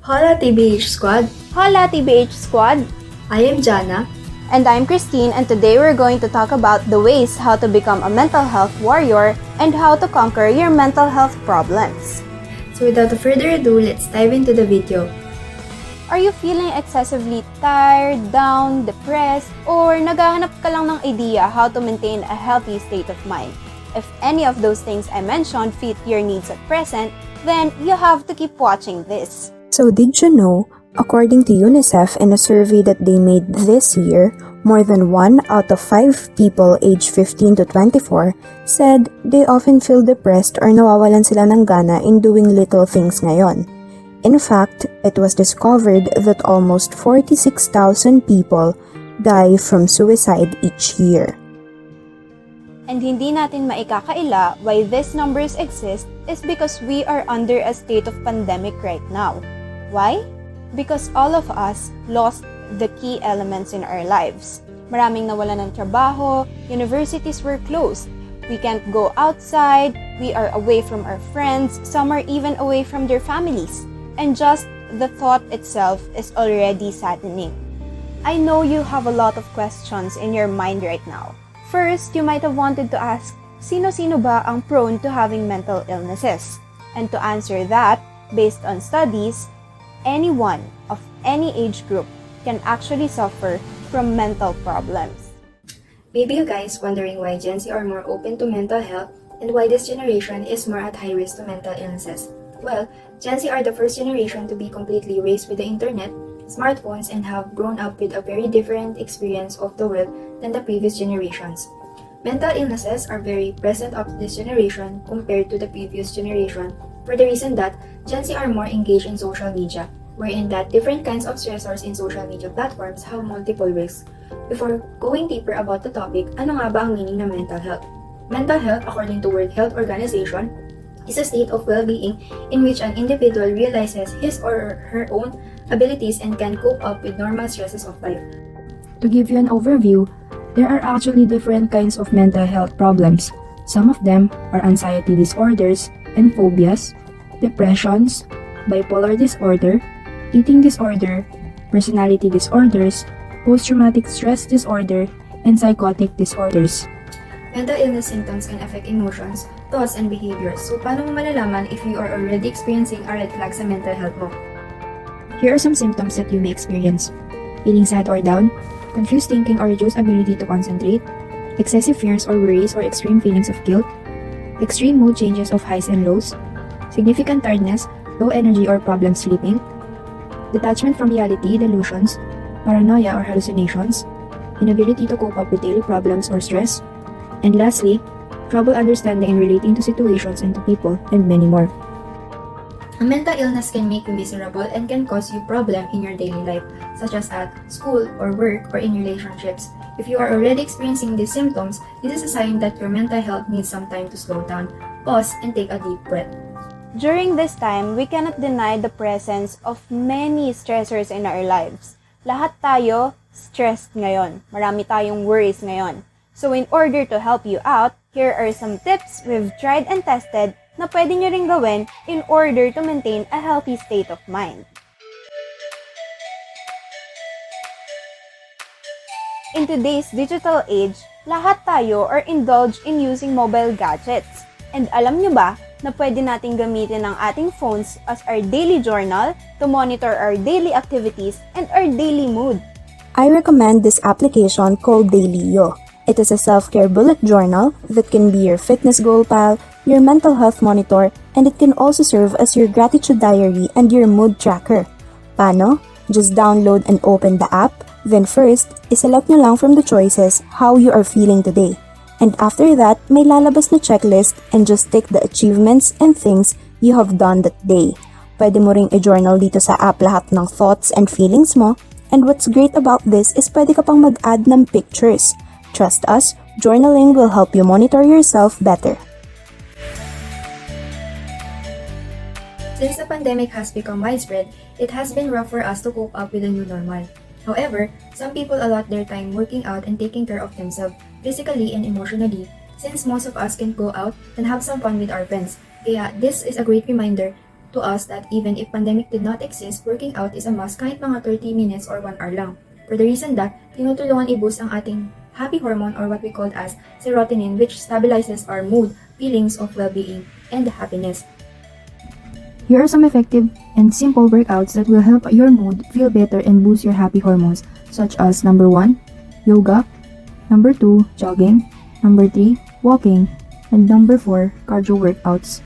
Hola TBH Squad! Hola TBH Squad! I am Jana. And I'm Christine, and today we're going to talk about the ways how to become a mental health warrior and how to conquer your mental health problems. So without further ado, let's dive into the video. Are you feeling excessively tired, down, depressed, or naghahanap ka lang ng idea how to maintain a healthy state of mind? If any of those things I mentioned fit your needs at present, then you have to keep watching this. So did you know, according to UNICEF in a survey that they made this year, more than 1 out of 5 people aged 15 to 24 said they often feel depressed or nawawalan sila ng gana in doing little things ngayon. In fact, it was discovered that almost 46,000 people die from suicide each year. And hindi natin maikakaila why these numbers exist is because we are under a state of pandemic right now. Why? Because all of us lost the key elements in our lives. Maraming nawalan ng trabaho, universities were closed, we can't go outside, we are away from our friends, some are even away from their families. And just the thought itself is already saddening. I know you have a lot of questions in your mind right now. First, you might have wanted to ask, sino-sino ba ang prone to having mental illnesses? And to answer that, based on studies, anyone of any age group can actually suffer from mental problems. Maybe you guys wondering why Gen Z are more open to mental health and why this generation is more at high risk to mental illnesses. Well, Gen Z are the first generation to be completely raised with the internet, smartphones, and have grown up with a very different experience of the world than the previous generations. Mental illnesses are very present of this generation compared to the previous generation for the reason that Gen Z are more engaged in social media, wherein that different kinds of stressors in social media platforms have multiple risks. Before going deeper about the topic, ano nga ba ang meaning ng mental health? Mental health, according to World Health Organization, is a state of well-being in which an individual realizes his or her own abilities and can cope up with normal stresses of life. To give you an overview, there are actually different kinds of mental health problems. Some of them are anxiety disorders and phobias, depressions, bipolar disorder, eating disorder, personality disorders, post-traumatic stress disorder, and psychotic disorders. Mental illness symptoms can affect emotions, thoughts, and behaviors. So, paano mo malalaman if you are already experiencing a red flag sa mental health mo? Here are some symptoms that you may experience: feeling sad or down, confused thinking or reduced ability to concentrate, excessive fears or worries or extreme feelings of guilt, extreme mood changes of highs and lows, significant tiredness, low energy or problem sleeping, detachment from reality, delusions, paranoia or hallucinations, inability to cope up with daily problems or stress, and lastly, trouble understanding and relating to situations and to people, and many more. A mental illness can make you miserable and can cause you problems in your daily life, such as at school or work or in relationships. If you are already experiencing these symptoms, this is a sign that your mental health needs some time to slow down, pause, and take a deep breath. During this time, we cannot deny the presence of many stressors in our lives. Lahat tayo stressed ngayon. Marami tayong worries ngayon. So in order to help you out, here are some tips we've tried and tested na pwede nyo ring gawin in order to maintain a healthy state of mind. In today's digital age, lahat tayo are indulged in using mobile gadgets. And alam nyo ba na pwede nating gamitin ang ating phones as our daily journal to monitor our daily activities and our daily mood? I recommend this application called Dailyo. It is a self-care bullet journal that can be your fitness goal pal, your mental health monitor, and it can also serve as your gratitude diary and your mood tracker. Paano? Just download and open the app. Then first, iselect nyo lang from the choices how you are feeling today. And after that, may lalabas na checklist and just tick the achievements and things you have done that day. Pwede mo ring i-journal dito sa app lahat ng thoughts and feelings mo. And what's great about this is pwede ka pang mag-add ng pictures. Trust us, journaling will help you monitor yourself better. Since the pandemic has become widespread, it has been rough for us to cope up with the new normal. However, some people allot their time working out and taking care of themselves, physically and emotionally, since most of us can go out and have some fun with our friends. Kaya this is a great reminder to us that even if pandemic did not exist, working out is a must kahit mga 30 minutes or 1 hour lang. For the reason that, tinutulungan i-boost ang ating happy hormone or what we call as serotonin, which stabilizes our mood, feelings of well-being, and happiness. Here are some effective and simple workouts that will help your mood feel better and boost your happy hormones, such as number 1, yoga, number 2, jogging, number 3, walking, and number 4, cardio workouts.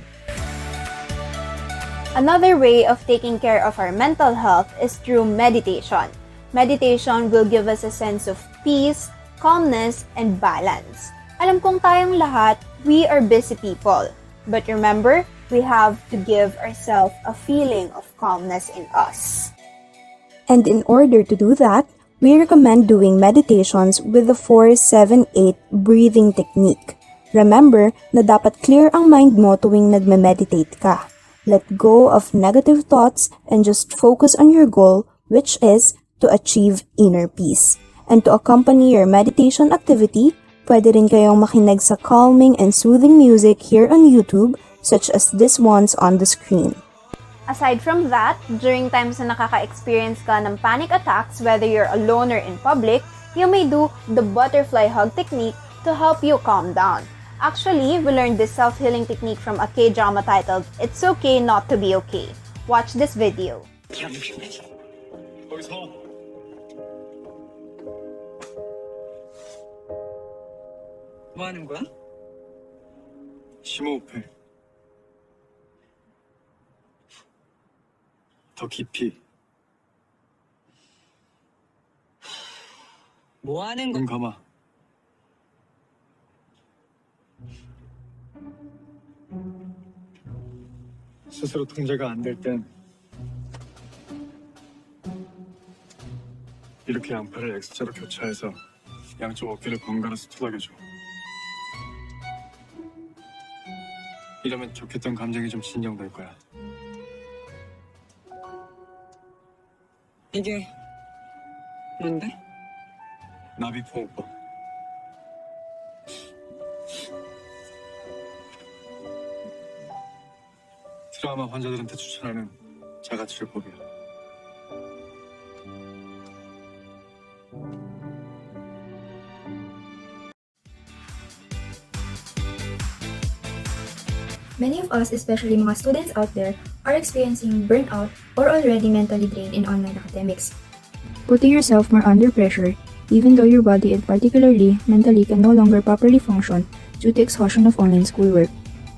Another way of taking care of our mental health is through meditation. Meditation will give us a sense of peace, calmness, and balance. Alam kong tayong lahat, we are busy people. But remember, we have to give ourselves a feeling of calmness in us. And in order to do that, we recommend doing meditations with the 4-7-8 breathing technique. Remember na dapat clear ang mind mo tuwing nagme-meditate ka. Let go of negative thoughts and just focus on your goal, which is to achieve inner peace. And to accompany your meditation activity, pwede rin kayong makinig sa calming and soothing music here on YouTube, such as this ones on the screen. Aside from that, during times na nakaka-experience ka ng panic attacks, whether you're alone or in public, you may do the butterfly hug technique to help you calm down. Actually, we learned this self-healing technique from a K-drama titled It's Okay Not to Be Okay. Watch this video. 거기서 뭐 하는 거야? 심호흡해. 더 깊이. 뭐 하는 거? 눈 감아. 스스로 통제가 안 될 땐 이렇게 양팔을 X자로 교차해서 양쪽 어깨를 번갈아 수틀어줘. 이러면 좋겠던 감정이 좀 진정될 거야. 이게 뭔데? 나비포호법. 트라우마 환자들한테 추천하는 자가치료법이야. Many of us, especially mga students out there, are experiencing burnout or already mentally drained in online academics. Putting yourself more under pressure, even though your body and particularly mentally can no longer properly function due to exhaustion of online schoolwork.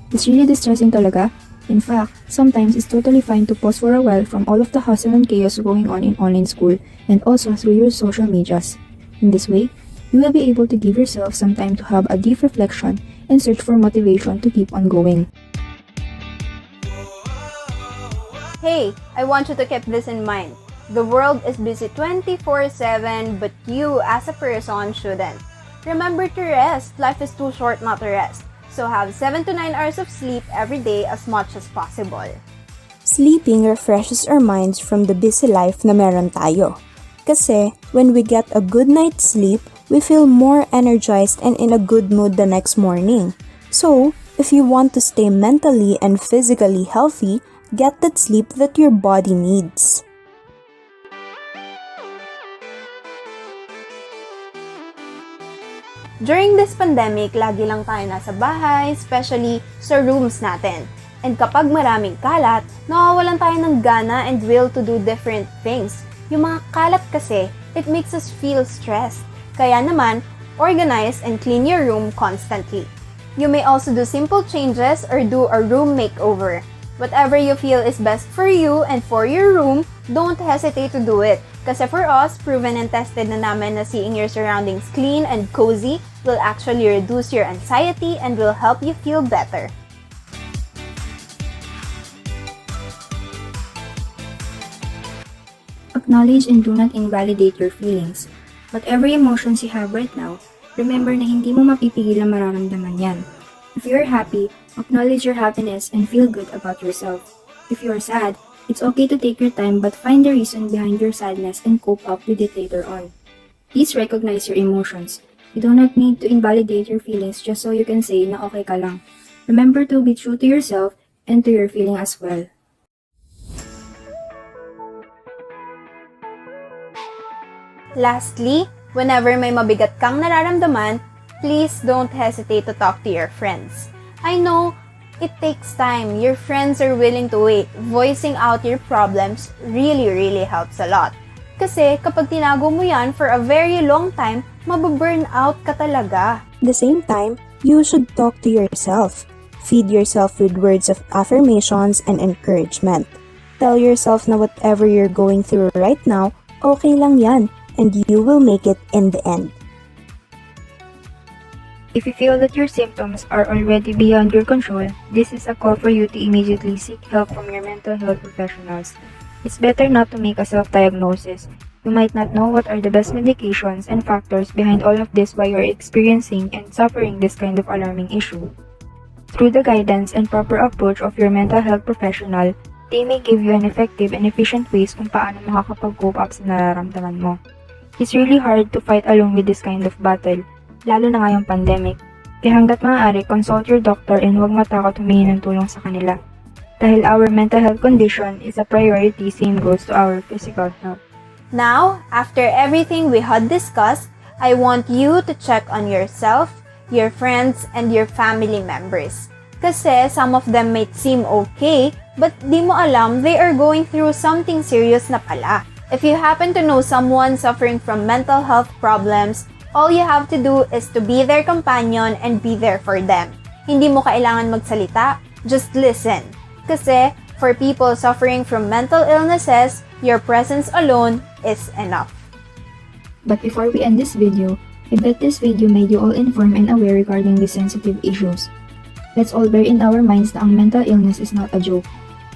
It's really distressing talaga. In fact, sometimes it's totally fine to pause for a while from all of the hustle and chaos going on in online school and also through your social medias. In this way, you will be able to give yourself some time to have a deep reflection and search for motivation to keep on going. Hey, I want you to keep this in mind. The world is busy 24/7, but you as a person shouldn't. Remember to rest. Life is too short not to rest. So have 7 to 9 hours of sleep every day as much as possible. Sleeping refreshes our minds from the busy life na meron tayo. Kasi, when we get a good night's sleep, we feel more energized and in a good mood the next morning. So, if you want to stay mentally and physically healthy, get that sleep that your body needs. During this pandemic, lagi lang tayo nasa bahay, especially sa rooms natin. And kapag maraming kalat, nawawalan tayo ng gana and will to do different things. Yung mga kalat kasi, it makes us feel stressed. Kaya naman, organize and clean your room constantly. You may also do simple changes or do a room makeover. Whatever you feel is best for you and for your room, don't hesitate to do it. Kasi for us, proven and tested na namin na seeing your surroundings clean and cozy will actually reduce your anxiety and will help you feel better. Acknowledge and do not invalidate your feelings. Whatever emotions you have right now, remember na hindi mo mapipigil ang mararamdaman yan. If you're happy, acknowledge your happiness and feel good about yourself. If you're sad, it's okay to take your time but find the reason behind your sadness and cope up with it later on. Please recognize your emotions. You do not need to invalidate your feelings just so you can say na okay ka lang. Remember to be true to yourself and to your feeling as well. Lastly, whenever may mabigat kang nararamdaman, please don't hesitate to talk to your friends. I know it takes time. Your friends are willing to wait. Voicing out your problems really helps a lot. Kasi kapag tinago mo yan for a very long time, mababurn out ka talaga. At the same time, you should talk to yourself. Feed yourself with words of affirmations and encouragement. Tell yourself na whatever you're going through right now, okay lang yan, and you will make it in the end. If you feel that your symptoms are already beyond your control, this is a call for you to immediately seek help from your mental health professionals. It's better not to make a self-diagnosis. You might not know what are the best medications and factors behind all of this while you're experiencing and suffering this kind of alarming issue. Through the guidance and proper approach of your mental health professional, they may give you an effective and efficient ways kung paano makakapag-cope up sa nararamdaman mo. It's really hard to fight alone with this kind of battle, lalo na ngayong pandemic. Kaya hanggat maaari, consult your doctor and huwag matakot humingi ng tulong sa kanila. Dahil our mental health condition is a priority, same goes to our physical health. Now, after everything we had discussed, I want you to check on yourself, your friends, and your family members. Kasi some of them might seem okay, but di mo alam they are going through something serious na pala. If you happen to know someone suffering from mental health problems, all you have to do is to be their companion and be there for them. Hindi mo kailangan magsalita, just listen. Kasi for people suffering from mental illnesses, your presence alone is enough. But before we end this video, I bet this video made you all informed and aware regarding these sensitive issues. Let's all bear in our minds na ang mental illness is not a joke.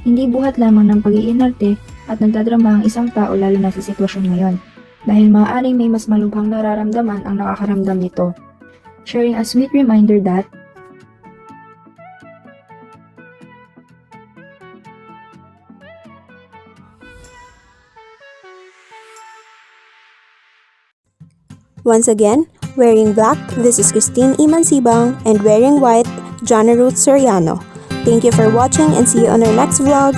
Hindi buhat lamang ng pag-iinarte at nagdadrama ang isang tao lalo na sa sitwasyon ngayon. Dahil maaaring may mas malubhang nararamdaman ang nakakaramdam nito. Sharing a sweet reminder that Once again, wearing black, this is Christine Imansibang, and wearing white, Jana Ruth Soriano. Thank you for watching and see you on our next vlog.